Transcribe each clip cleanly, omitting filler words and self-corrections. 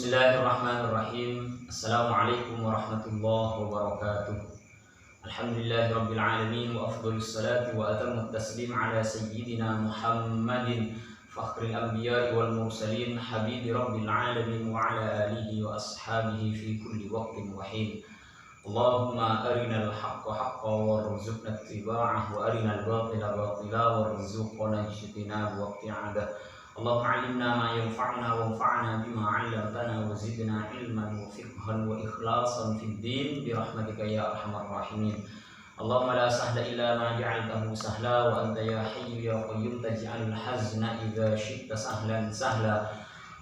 Bismillahirrahmanirrahim. Assalamualaikum warahmatullahi wabarakatuh. Alhamdulillahirabbil alamin wa afdhalus salati wa atammut taslim ala sayyidina Muhammadin fakhril anbiya'i wal mursalin habibi rabbil alamin wa ala alihi wa ashabihi fi kulli waqtin wa hin. Allahumma arinal haqqa haqqan warzuqna ittiba'ah wa arinal batila batila warzuqna ijtinaba waqti'adah. Allahumma 'allimna ma yanfa'una wanfa'na bima 'allamtana wa zidna 'ilman wa fiqhan wa ikhlasan fid din bi rahmatika ya arhamar rahimin. Allahumma la sahla illa ma ja'altahu sahla wa anta ya hayyu ya qayyum taj'alul hazna idza syi'ta sahlan sahla.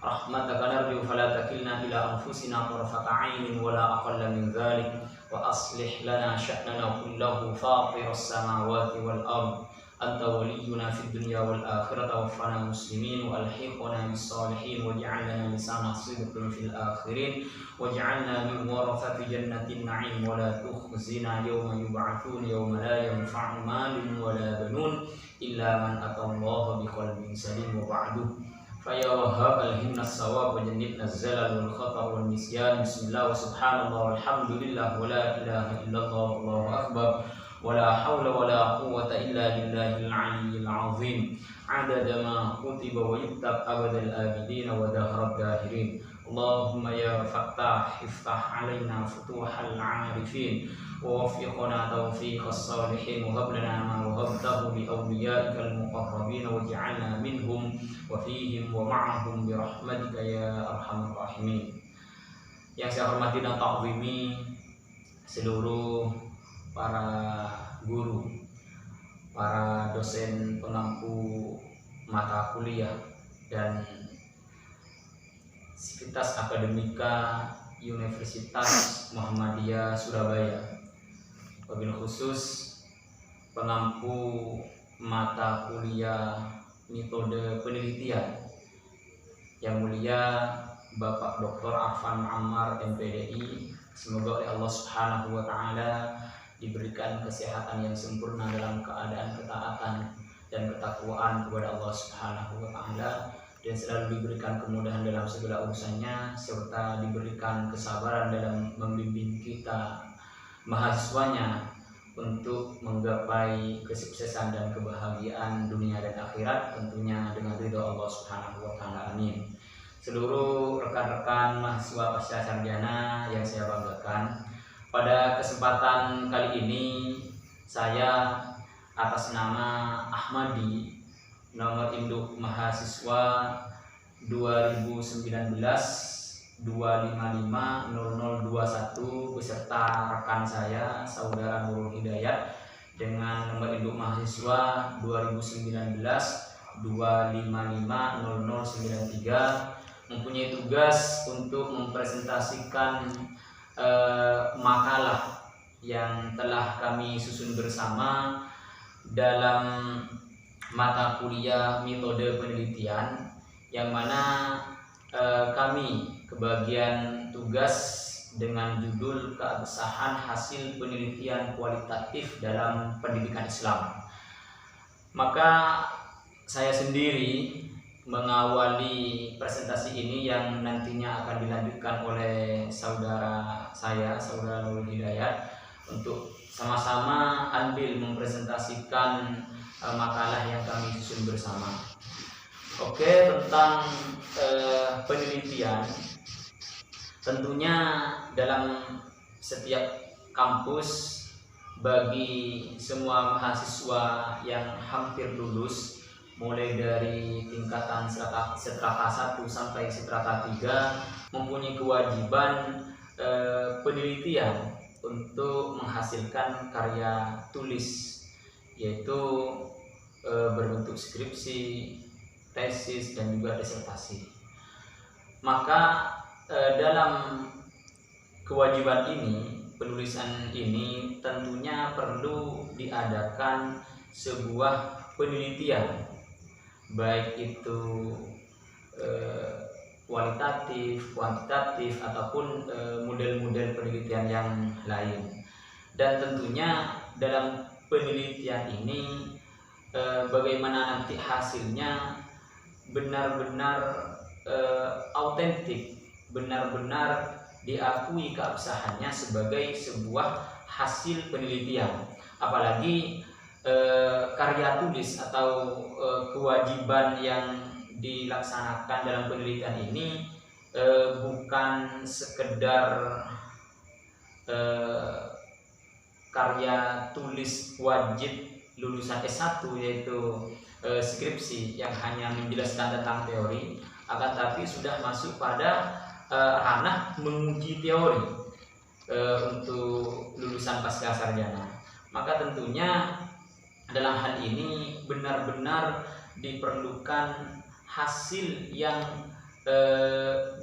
Rahmataka narju fala takilna ila anfusina tarfata 'ainin wa la aqalla min dhalik wa aslih lana sya'nana kullahu fatiras samawati wal ardh. Anta waliyuna fid dunya wal akhirati waffana muslimin wa alhiqna bis salihin waj'alna lisana sidqin fil akhirin waj'alna min warathati jannatin na'im wa la tukhzina yawma yub'atsun yawma la yanfa'u malun wa la banun illa man atallaha biqalbin salim wa ba'du. Faya wahhab alhimna as-sawab wa jannibna az-zalal wal khata' wal nisyan. Bismillah wa subhanallah walhamdulillah wa la ilaha illallah wallahu akbar. ولا حول ولا قوة إلا بالله العلي العظيم عدد ما كتب ويكتب أبد الآبدين ودهر الداهرين. اللهم يا فتاح افتح علينا فتوح العارفين ووفقنا توفيق الصالحين وهب لنا ما وهبته لأوليائك المقربين واجعلنا منهم وفيهم ومعهم برحمتك يا أرحم الراحمين. Yang saya hormati dan takzimi seluruh para guru, para dosen pengampu mata kuliah dan Sivitas Akademika Universitas Muhammadiyah Surabaya, wabil khusus pengampu mata kuliah metode penelitian yang mulia Bapak Dr. Arfan Ammar MPDI. Semoga oleh Allah Subhanahu wa taala diberikan kesehatan yang sempurna dalam keadaan ketaatan dan ketakwaan kepada Allah Subhanahu wa taala, dan selalu diberikan kemudahan dalam segala urusannya, serta diberikan kesabaran dalam membimbing kita mahasiswanya untuk menggapai kesuksesan dan kebahagiaan dunia dan akhirat, tentunya dengan ridha Allah Subhanahu wa taala. Amin. Seluruh rekan-rekan mahasiswa pasca sarjana yang saya banggakan, pada kesempatan kali ini saya atas nama Ahmadi, nomor induk mahasiswa 2019-255-0021 beserta rekan saya saudara Nurul Hidayat dengan nomor induk mahasiswa 2019-255-0093 mempunyai tugas untuk mempresentasikan makalah yang telah kami susun bersama dalam mata kuliah metode penelitian, yang mana kami kebagian tugas dengan judul keabsahan hasil penelitian kualitatif dalam pendidikan Islam. Maka saya sendiri mengawali presentasi ini yang nantinya akan dilanjutkan oleh saudara saya, saudara Nurul Hidayat, untuk sama-sama andil mempresentasikan makalah yang kami susun bersama. Oke, tentang penelitian, tentunya dalam setiap kampus bagi semua mahasiswa yang hampir lulus, mulai dari tingkatan strata 1 sampai strata 3, mempunyai kewajiban penelitian untuk menghasilkan karya tulis, yaitu berbentuk skripsi, tesis, dan juga disertasi. Maka dalam kewajiban ini, penulisan ini tentunya perlu diadakan sebuah penelitian, baik itu kualitatif, kuantitatif, ataupun model-model penelitian yang lain. Dan tentunya dalam penelitian ini bagaimana nanti hasilnya benar-benar autentik benar-benar diakui keabsahannya sebagai sebuah hasil penelitian. Apalagi karya tulis atau kewajiban yang dilaksanakan dalam penelitian ini bukan sekedar karya tulis wajib lulusan S1 yaitu skripsi yang hanya menjelaskan tentang teori, akan tapi sudah masuk pada ranah menguji teori untuk lulusan pasca sarjana. Maka tentunya dalam hal ini benar-benar diperlukan hasil yang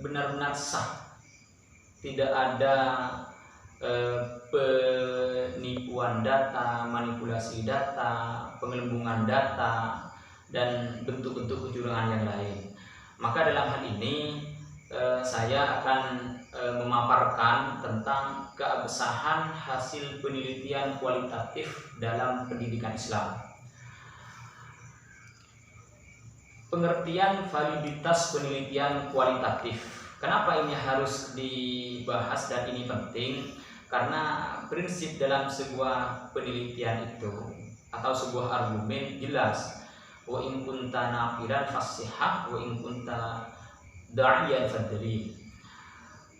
benar-benar sah, tidak ada penipuan data, manipulasi data, penggelembungan data, dan bentuk-bentuk kecurangan yang lain. Maka dalam hal ini saya akan memaparkan tentang keabsahan hasil penelitian kualitatif dalam pendidikan Islam. Pengertian validitas penelitian kualitatif. Kenapa ini harus dibahas dan ini penting? Karena prinsip dalam sebuah penelitian itu atau sebuah argumen jelas. Wa in kunta nafiran fasihah wa in kunta da'iyan fadri.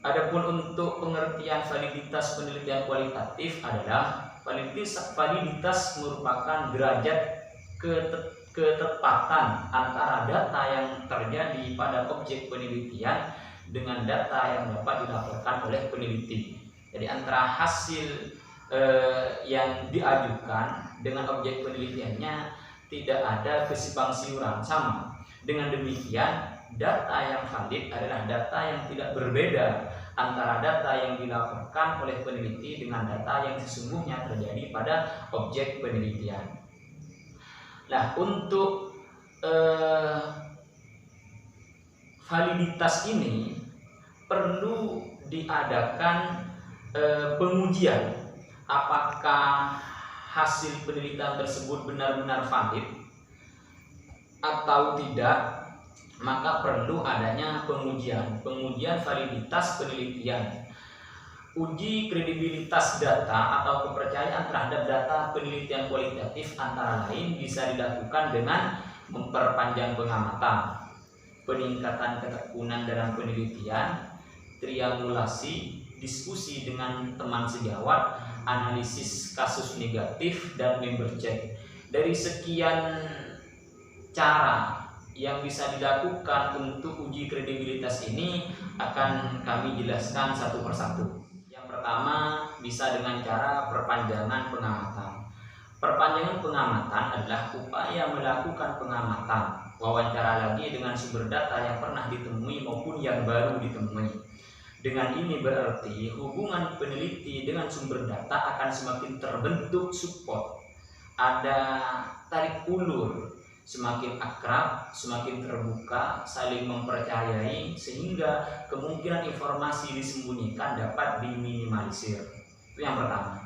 Adapun untuk pengertian validitas penelitian kualitatif adalah validitas merupakan derajat ketepatan antara data yang terjadi pada objek penelitian dengan data yang dapat dilaporkan oleh peneliti. Jadi antara hasil yang diajukan dengan objek penelitiannya tidak ada kesimpang siuran, sama. Dengan demikian data yang valid adalah data yang tidak berbeda antara data yang dilaporkan oleh peneliti dengan data yang sesungguhnya terjadi pada objek penelitian. Nah, untuk validitas ini perlu diadakan pengujian apakah hasil penelitian tersebut benar-benar valid atau tidak. Maka perlu adanya pengujian validitas penelitian. Uji kredibilitas data atau kepercayaan terhadap data penelitian kualitatif antara lain bisa dilakukan dengan memperpanjang pengamatan, peningkatan ketekunan dalam penelitian, triangulasi, diskusi dengan teman sejawat, analisis kasus negatif, dan member check. Dari sekian cara yang bisa dilakukan untuk uji kredibilitas ini akan kami jelaskan satu persatu. Yang pertama bisa dengan cara perpanjangan pengamatan. Perpanjangan pengamatan adalah upaya melakukan pengamatan, wawancara lagi dengan sumber data yang pernah ditemui maupun yang baru ditemui. Dengan ini berarti hubungan peneliti dengan sumber data akan semakin terbentuk support. Ada tarik ulur, semakin akrab, semakin terbuka, saling mempercayai, sehingga kemungkinan informasi disembunyikan dapat diminimalisir. Itu yang pertama.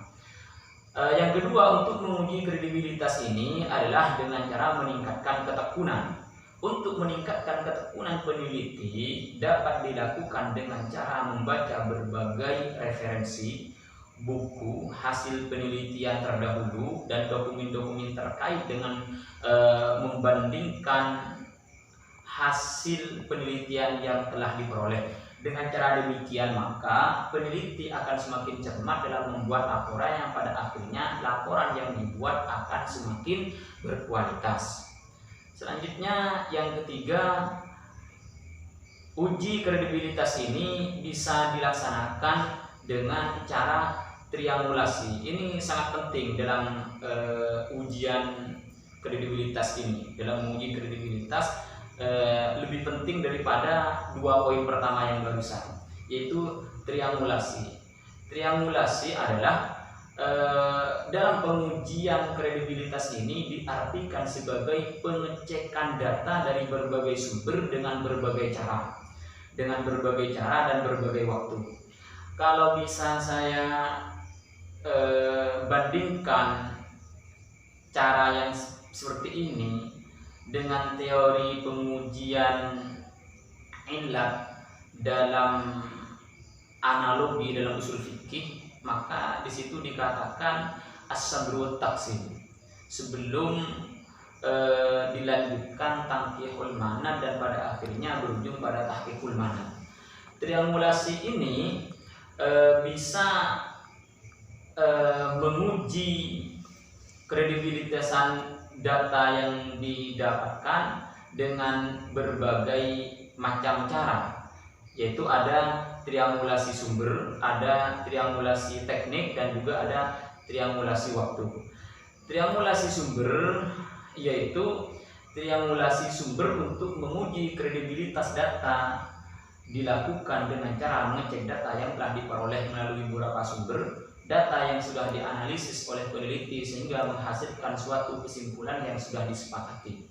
Yang kedua, untuk menguji kredibilitas ini adalah dengan cara meningkatkan ketekunan. Untuk meningkatkan ketekunan peneliti dapat dilakukan dengan cara membaca berbagai referensi, buku, hasil penelitian terdahulu, dan dokumen-dokumen terkait dengan membandingkan hasil penelitian yang telah diperoleh. Dengan cara demikian maka peneliti akan semakin cermat dalam membuat laporan yang pada akhirnya laporan yang dibuat akan semakin berkualitas. Selanjutnya yang ketiga, uji kredibilitas ini bisa dilaksanakan dengan cara triangulasi. Ini sangat penting dalam ujian kredibilitas ini. Dalam menguji kredibilitas lebih penting daripada dua poin pertama yang barusan, yaitu triangulasi. Triangulasi adalah dalam pengujian kredibilitas ini diartikan sebagai pengecekan data dari berbagai sumber dengan berbagai cara dan berbagai waktu. Kalau bisa saya bandingkan cara yang seperti ini dengan teori pengujian ilat dalam analogi dalam usul fikih, maka di situ dikatakan as-sabru wat taqsim. Sebelum dilanjutkan tangkihul mana dan pada akhirnya berujung pada tahqiqul mana. Triangulasi ini bisa menguji kredibilitasan data yang didapatkan dengan berbagai macam cara, yaitu ada triangulasi sumber, ada triangulasi teknik, dan juga ada triangulasi waktu. Triangulasi sumber yaitu triangulasi sumber untuk menguji kredibilitas data dilakukan dengan cara mengecek data yang telah diperoleh melalui beberapa sumber, data yang sudah dianalisis oleh peneliti sehingga menghasilkan suatu kesimpulan yang sudah disepakati.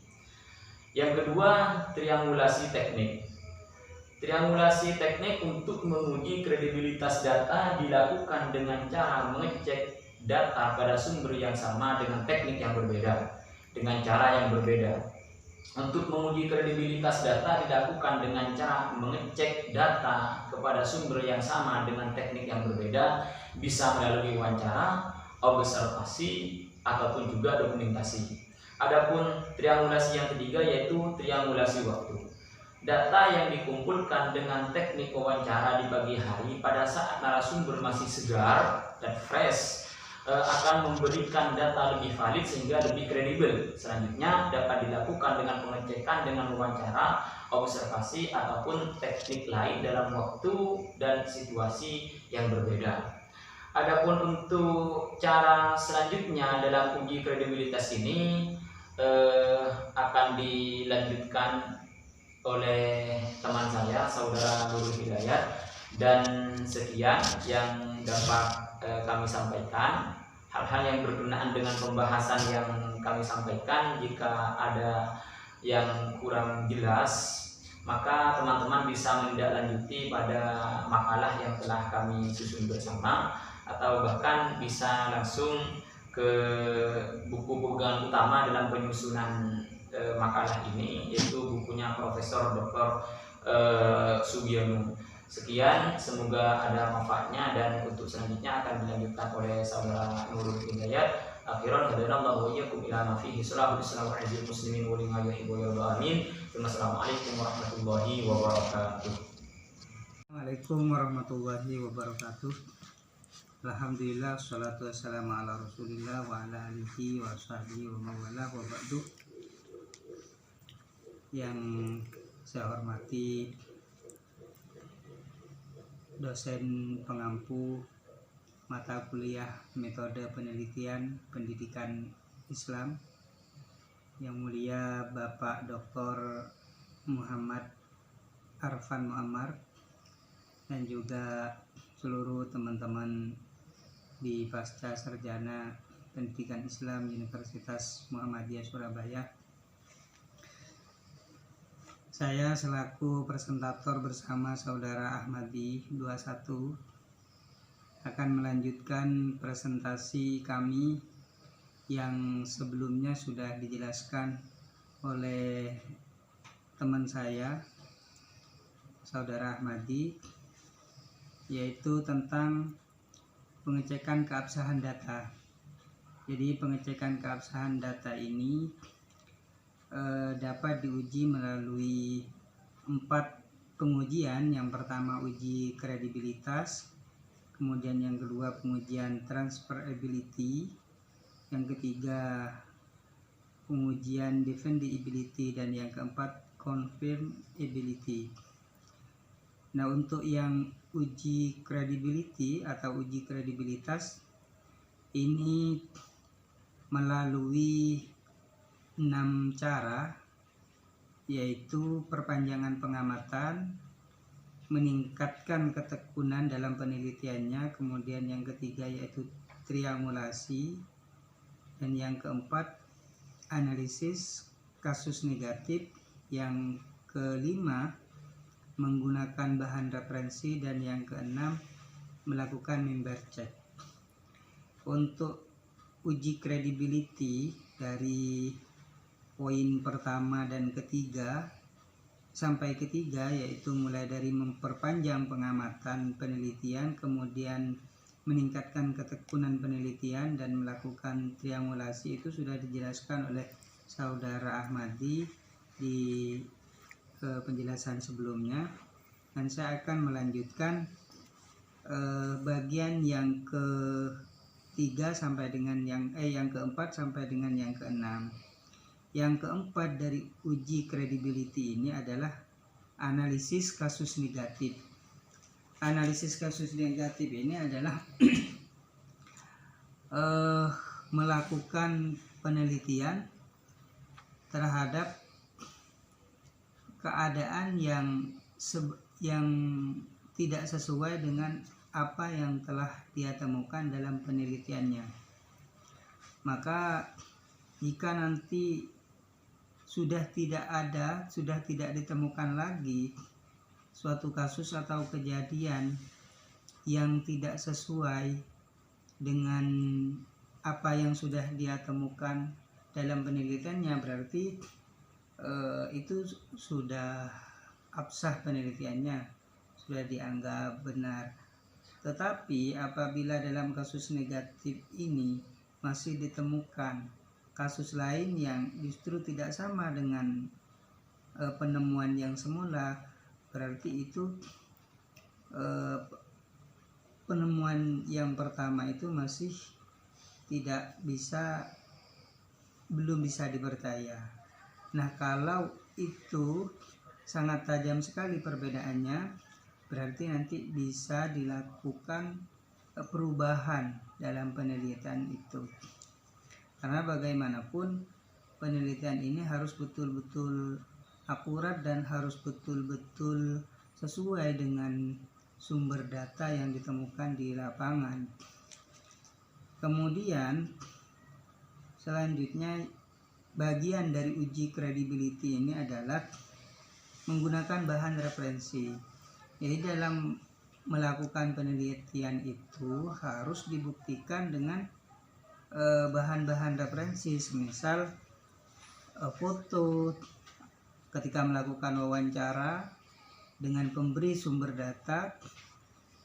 Yang kedua, triangulasi teknik. Triangulasi teknik untuk menguji kredibilitas data dilakukan dengan cara mengecek data pada sumber yang sama dengan teknik yang berbeda, dengan cara yang berbeda. Untuk menguji kredibilitas data dilakukan dengan cara mengecek data kepada sumber yang sama dengan teknik yang berbeda, bisa melalui wawancara, observasi, ataupun juga dokumentasi. Adapun triangulasi yang ketiga yaitu triangulasi waktu. Data yang dikumpulkan dengan teknik wawancara di pagi hari pada saat narasumber masih segar dan fresh akan memberikan data lebih valid sehingga lebih kredibel. Selanjutnya dapat dilakukan dengan pengecekan dengan wawancara, observasi, ataupun teknik lain dalam waktu dan situasi yang berbeda. Adapun untuk cara selanjutnya dalam uji kredibilitas ini akan dilanjutkan oleh teman saya, saudara Nurul Hidayat, dan sekian yang dapat kami sampaikan. Hal-hal yang berkenaan dengan pembahasan yang kami sampaikan, jika ada yang kurang jelas, maka teman-teman bisa menindaklanjuti pada makalah yang telah kami susun bersama, atau bahkan bisa langsung ke buku pegangan utama dalam penyusunan makalah ini, yaitu bukunya Profesor Dr. Sugiono. Sekian, semoga ada manfaatnya, dan untuk selanjutnya akan dilanjutkan oleh saudara Nurul Hidayat. Akhiran hadanallahu wa iyyakum ila ma fihi salahul islam wa izil muslimin wa lima yuhibbu wa yarda. Amin. Wassalamualaikum warahmatullahi wabarakatuh. Assalamualaikum warahmatullahi wabarakatuh. Alhamdulillah, wassalatu wassalamu ala rasulillah wa ala alihi wa sahbihi wa mawala wa ba'du. Yang saya hormati dosen pengampu mata kuliah metode penelitian pendidikan Islam, yang mulia Bapak Dr. Muhammad Arfan Muammar, dan juga seluruh teman-teman di Pasca Sarjana Pendidikan Islam Universitas Muhammadiyah Surabaya. Saya selaku presentator bersama saudara Ahmadi 21 akan melanjutkan presentasi kami yang sebelumnya sudah dijelaskan oleh teman saya, saudara Ahmadi, yaitu tentang pengecekan keabsahan data. Jadi pengecekan keabsahan data ini dapat diuji melalui 4 pengujian. Yang pertama uji kredibilitas, kemudian yang kedua pengujian transferability, yang ketiga pengujian defendability, dan yang keempat confirmability. Nah, untuk yang uji credibility atau uji kredibilitas ini melalui 6 cara, yaitu perpanjangan pengamatan, meningkatkan ketekunan dalam penelitiannya, kemudian yang ketiga yaitu triangulasi, dan yang keempat analisis kasus negatif, yang kelima menggunakan bahan referensi, dan yang keenam melakukan member check. Untuk uji credibility dari poin pertama dan ketiga, sampai ketiga, yaitu mulai dari memperpanjang pengamatan penelitian, kemudian meningkatkan ketekunan penelitian dan melakukan triangulasi, itu sudah dijelaskan oleh saudara Ahmadi di penjelasan sebelumnya, dan saya akan melanjutkan bagian yang ketiga sampai dengan yang keempat sampai dengan yang keenam. Yang keempat dari uji credibility ini adalah analisis kasus negatif. Analisis kasus negatif ini adalah melakukan penelitian terhadap keadaan yang tidak sesuai dengan apa yang telah dia temukan dalam penelitiannya. Maka jika nanti sudah tidak ditemukan lagi suatu kasus atau kejadian yang tidak sesuai dengan apa yang sudah dia temukan dalam penelitiannya, berarti itu sudah absah penelitiannya, sudah dianggap benar. Tetapi apabila dalam kasus negatif ini masih ditemukan kasus lain yang justru tidak sama dengan penemuan yang semula, berarti itu penemuan yang pertama itu masih belum bisa dipercaya. Nah, kalau itu sangat tajam sekali perbedaannya, berarti nanti bisa dilakukan perubahan dalam penelitian itu. Karena bagaimanapun penelitian ini harus betul-betul akurat dan harus betul-betul sesuai dengan sumber data yang ditemukan di lapangan. Kemudian selanjutnya bagian dari uji credibility ini adalah menggunakan bahan referensi. Jadi dalam melakukan penelitian itu harus dibuktikan dengan bahan-bahan referensi, semisal foto ketika melakukan wawancara dengan pemberi sumber data,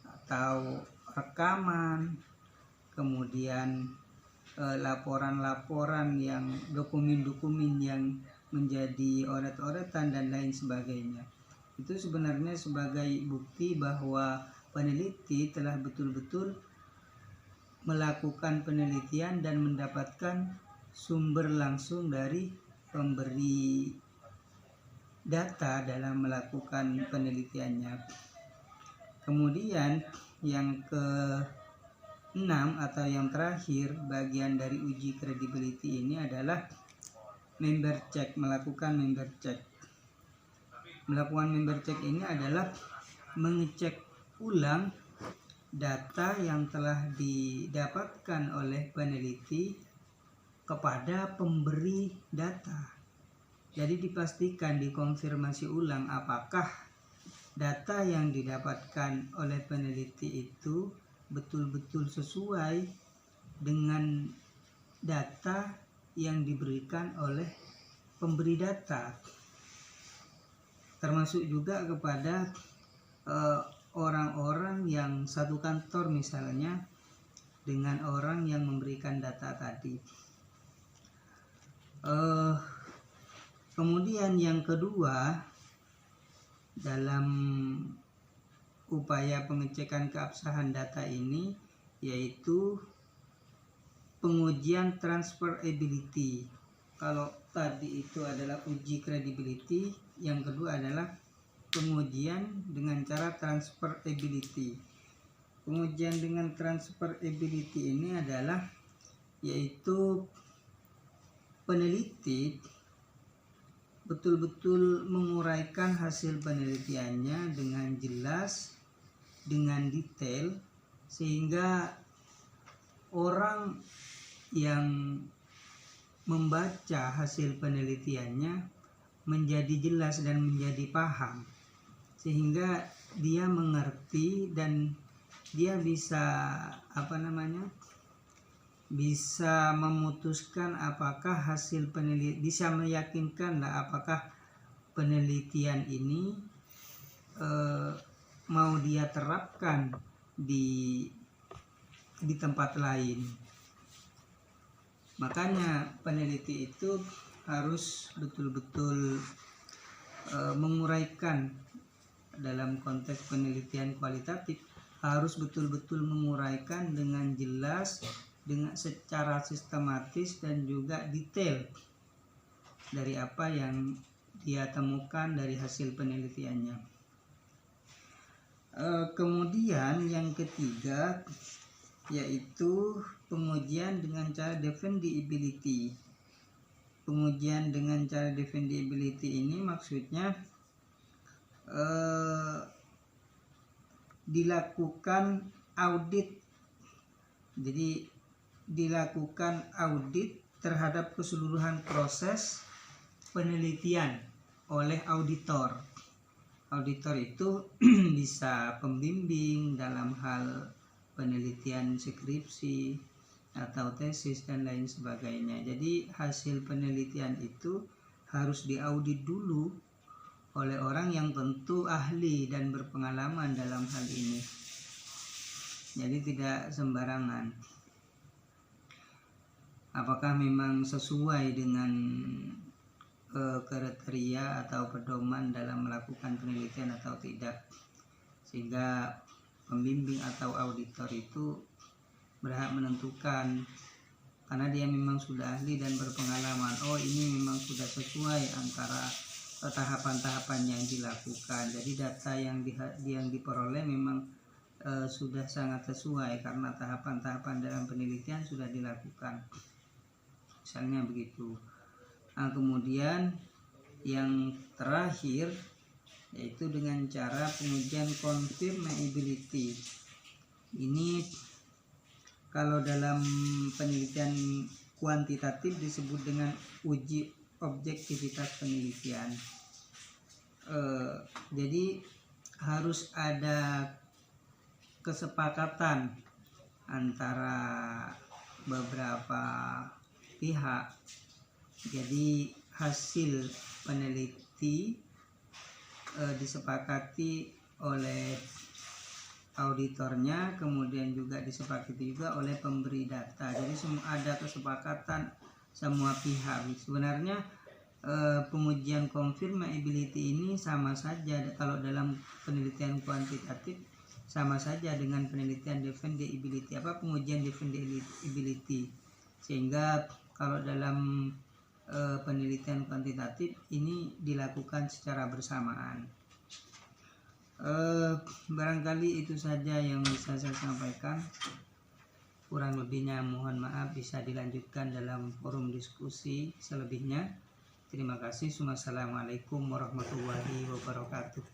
atau rekaman, kemudian laporan-laporan yang dokumen-dokumen yang menjadi oret-oretan dan lain sebagainya. Itu sebenarnya sebagai bukti bahwa peneliti telah betul-betul melakukan penelitian dan mendapatkan sumber langsung dari pemberi data dalam melakukan penelitiannya. Kemudian yang ke-6 atau yang terakhir bagian dari uji credibility ini adalah member check, melakukan member check. Melakukan member check ini adalah mengecek ulang data yang telah didapatkan oleh peneliti kepada pemberi data. Jadi dipastikan, dikonfirmasi ulang apakah data yang didapatkan oleh peneliti itu betul-betul sesuai dengan data yang diberikan oleh pemberi data. Termasuk juga kepada orang-orang yang satu kantor misalnya dengan orang yang memberikan data tadi. Kemudian yang kedua dalam upaya pengecekan keabsahan data ini yaitu pengujian transferability. Kalau tadi itu adalah uji credibility, yang kedua adalah pengujian dengan cara transferability. Pengujian dengan transferability ini adalah yaitu peneliti betul-betul menguraikan hasil penelitiannya dengan jelas, dengan detail, sehingga orang yang membaca hasil penelitiannya menjadi jelas dan menjadi paham, sehingga dia mengerti dan dia bisa bisa memutuskan apakah hasil penelitian, bisa meyakinkan apakah penelitian ini mau dia terapkan di tempat lain. Makanya peneliti itu harus betul-betul menguraikan dalam konteks penelitian kualitatif, harus betul-betul menguraikan dengan jelas, dengan secara sistematis dan juga detail dari apa yang dia temukan dari hasil penelitiannya. Kemudian yang ketiga yaitu pengujian dengan cara defendability. Pengujian dengan cara defendability ini maksudnya dilakukan audit. Jadi dilakukan audit terhadap keseluruhan proses penelitian oleh auditor. Auditor itu bisa pembimbing dalam hal penelitian skripsi atau tesis dan lain sebagainya. Jadi hasil penelitian itu harus diaudit dulu oleh orang yang tentu ahli dan berpengalaman dalam hal ini. Jadi tidak sembarangan. Apakah memang sesuai dengan kriteria atau pedoman dalam melakukan penelitian atau tidak, sehingga pembimbing atau auditor itu berhak menentukan, karena dia memang sudah ahli dan berpengalaman, oh ini memang sudah sesuai antara tahapan-tahapan yang dilakukan. Jadi data yang diperoleh memang sudah sangat sesuai karena tahapan-tahapan dalam penelitian sudah dilakukan, misalnya begitu. Nah, kemudian yang terakhir yaitu dengan cara pengujian confirmability. Ini kalau dalam penelitian kuantitatif disebut dengan uji objektivitas penelitian. Jadi harus ada kesepakatan antara beberapa pihak. Jadi hasil peneliti disepakati oleh auditornya, kemudian juga disepakati juga oleh pemberi data. Jadi ada kesepakatan semua pihak. Sebenarnya pengujian confirmability ini sama saja kalau dalam penelitian kuantitatif, sama saja dengan penelitian defendability, pengujian defendability. Sehingga kalau dalam penelitian kuantitatif ini dilakukan secara bersamaan. Barangkali itu saja yang bisa saya sampaikan. Kurang lebihnya mohon maaf, bisa dilanjutkan dalam forum diskusi selebihnya. Terima kasih. Wassalamualaikum warahmatullahi wabarakatuh.